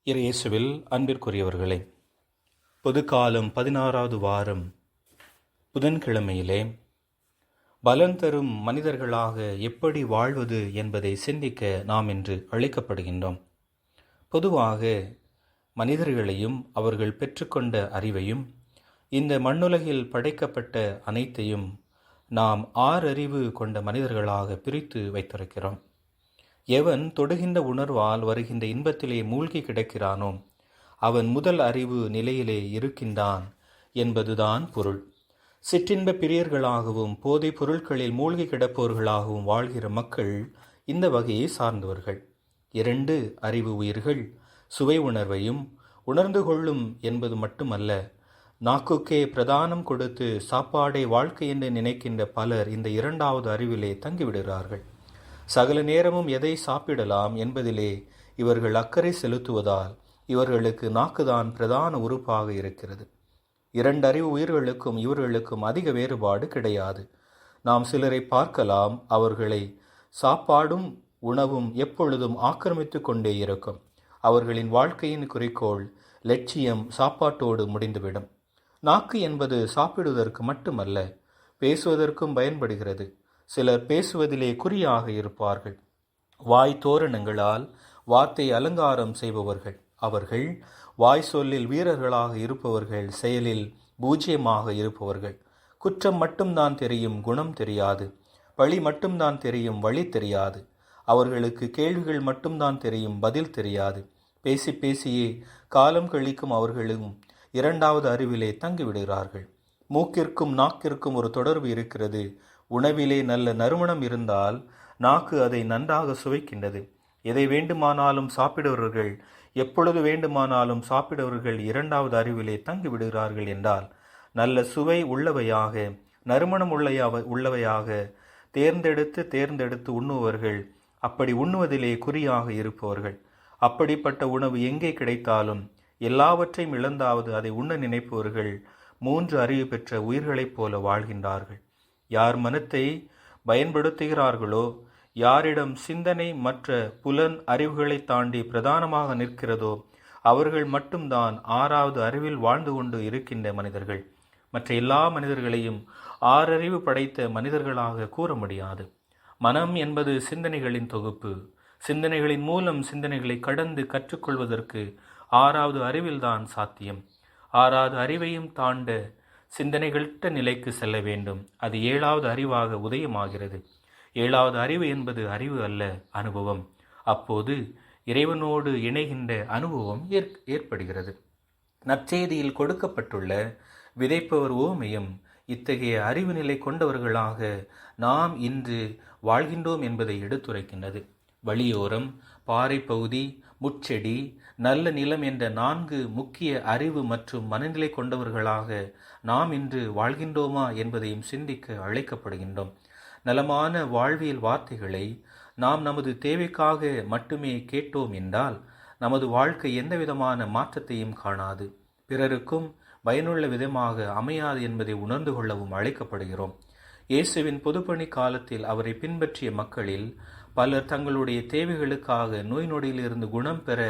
இயேசுவில் அன்பிற்குரியவர்களே, பொதுக்காலம் 16வது வாரம் புதன்கிழமையிலே பலன் தரும் மனிதர்களாக எப்படி வாழ்வது என்பதை சிந்திக்க நாம் இன்று அழைக்கப்படுகின்றோம். பொதுவாக மனிதர்களையும் அவர்கள் பெற்றுக்கொண்ட அறிவையும் இந்த மண்ணுலகில் படைக்கப்பட்ட அனைத்தையும் நாம் 6 அறிவு கொண்ட மனிதர்களாக பிரித்து வைத்திருக்கிறோம். எவன் தொடுகின்ற உணர்வால் வருகின்ற இன்பத்திலே மூழ்கி கிடக்கிறானோ அவன் முதல் அறிவு நிலையிலே இருக்கின்றான் என்பதுதான் பொருள். சிற்றின்ப பிரியர்களாகவும் போதைப் பொருட்களில் மூழ்கி கிடப்பவர்களாகவும் வாழ்கிற மக்கள் இந்த வகையை சார்ந்தவர்கள். 2 அறிவு உயிர்கள் சுவை உணர்வையும் உணர்ந்து கொள்ளும் என்பது மட்டுமல்ல, நாக்குக்கே பிரதானம் கொடுத்து சாப்பாடை வாழ்க்கை என்று நினைக்கின்ற பலர் இந்த 2வது அறிவிலே தங்கிவிடுகிறார்கள். சகல நேரமும் எதை சாப்பிடலாம் என்பதிலே இவர்கள் அக்கறை செலுத்துவதால் இவர்களுக்கு நாக்குதான் பிரதான உறுப்பாக இருக்கிறது. 2 அறிவு உயிர்களுக்கும் இவர்களுக்கும் அதிக வேறுபாடு கிடையாது. நாம் சிலரை பார்க்கலாம், அவர்களை சாப்பாடும் உணவும் எப்பொழுதும் ஆக்கிரமித்து கொண்டே இருக்கும். அவர்களின் வாழ்க்கையின் குறிக்கோள் லட்சியம் சாப்பாட்டோடு முடிந்துவிடும். நாக்கு என்பது சாப்பிடுவதற்கு மட்டுமல்ல, பேசுவதற்கும் பயன்படுகிறது. சிலர் பேசுவதிலே குறியாக இருப்பார்கள். வாய் தோரணங்களால் வார்த்தை அலங்காரம் செய்பவர்கள். அவர்கள் வாய் சொல்லில் வீரர்களாக இருப்பவர்கள், செயலில் பூஜ்யமாக இருப்பவர்கள். குற்றம் மட்டும்தான் தெரியும், குணம் தெரியாது. பழி மட்டும்தான் தெரியும், வழி தெரியாது. அவர்களுக்கு கேள்விகள் மட்டும்தான் தெரியும், பதில் தெரியாது. பேசி பேசியே காலம் கழிக்கும் அவர்களும் 2வது அறிவிலே தங்கிவிடுகிறார்கள். மூக்கிற்கும் நாக்கிற்கும் ஒரு தொடர்பு இருக்கிறது. உணவிலே நல்ல நறுமணம் இருந்தால் நாக்கு அதை நன்றாக சுவைக்கின்றது. எதை வேண்டுமானாலும் சாப்பிடுவர்கள், எப்பொழுது வேண்டுமானாலும் சாப்பிடுவர்கள் 2வது அறிவிலே தங்கிவிடுகிறார்கள் என்றால், நல்ல சுவை உள்ளவையாக நறுமணம் உள்ளவையாக தேர்ந்தெடுத்து உண்ணுவர்கள், அப்படி உண்ணுவதிலே குறியாக இருப்பவர்கள். அப்படிப்பட்ட உணவு எங்கே கிடைத்தாலும் எல்லாவற்றையும் இழந்தாவது அதை உண்ண நினைப்பவர்கள் 3 அறிவு பெற்ற உயிர்களைப் போல வாழ்கின்றார்கள். யார் மனத்தை பயன்படுத்துகிறார்களோ, யாரிடம் சிந்தனை மற்ற புலன் அறிவுகளை தாண்டி பிரதானமாக நிற்கிறதோ அவர்கள் மட்டும்தான் 6வது அறிவில் வாழ்ந்து கொண்டு இருக்கின்ற மனிதர்கள். மற்ற எல்லா மனிதர்களையும் 6 அறிவு படைத்த மனிதர்களாக கூற முடியாது. மனம் என்பது சிந்தனைகளின் தொகுப்பு. சிந்தனைகளின் மூலம் சிந்தனைகளை கடந்து கற்றுக்கொள்வதற்கு 6வது அறிவில்தான் சாத்தியம். 6வது அறிவையும் தாண்ட சிந்தனைகளற்ற நிலைக்கு செல்ல வேண்டும். அது 7வது அறிவாக உதயமாகிறது. 7வது அறிவு என்பது அறிவு அல்ல, அனுபவம். அப்போது இறைவனோடு இணைகின்ற அனுபவம் ஏற்படுகிறது. நற்செய்தியில் கொடுக்கப்பட்டுள்ள விதைப்பவர் ஓமையும் இத்தகைய அறிவு நிலை கொண்டவர்களாக நாம் இன்று வாழ்கின்றோம் என்பதை எடுத்துரைக்கின்றது. வழியோரம், பாறை பகுதி, முட்செடி, நல்ல நிலம் என்ற 4 முக்கிய அறிவு மற்றும் மனநிலை கொண்டவர்களாக நாம் இன்று வாழ்கின்றோமா என்பதையும் சிந்திக்க அழைக்கப்படுகின்றோம். நலமான வாழ்வியல் வார்த்தைகளை நாம் நமது தேவைக்காக மட்டுமே கேட்டோம் என்றால் நமது வாழ்க்கை எந்தவிதமான மாற்றத்தையும் காணாது, பிறருக்கும் பயனுள்ள விதமாக அமையாது என்பதை உணர்ந்து கொள்ளவும் அழைக்கப்படுகிறோம். இயேசுவின் பொதுப்பணி காலத்தில் அவரை பின்பற்றிய மக்களில் பலர் தங்களுடைய தேவைகளுக்காக நோய் நொடியிலிருந்து குணம் பெற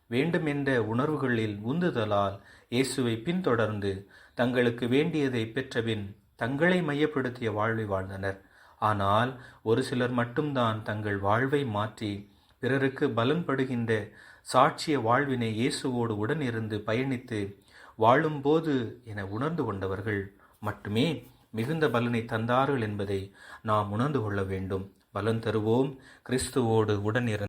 வேண்டுமென்ற உணர்வுகளில் உந்துதலால் இயேசுவை பின்தொடர்ந்து தங்களுக்கு வேண்டியதை பெற்றபின் தங்களை மையப்படுத்திய வாழ்வை வாழ்ந்தனர். ஆனால் ஒரு சிலர் மட்டும்தான் தங்கள் வாழ்வை மாற்றி பிறருக்கு பலன்படுகின்ற சாட்சிய வாழ்வினை இயேசுவோடு உடன் இருந்து பயணித்து வாழும்போது என உணர்ந்து கொண்டவர்கள் மட்டுமே மிகுந்த பலனை தந்தார்கள் என்பதை நாம் உணர்ந்து கொள்ள வேண்டும். பலன் தருவோம். கிறிஸ்துவோடு உடன் இருந்து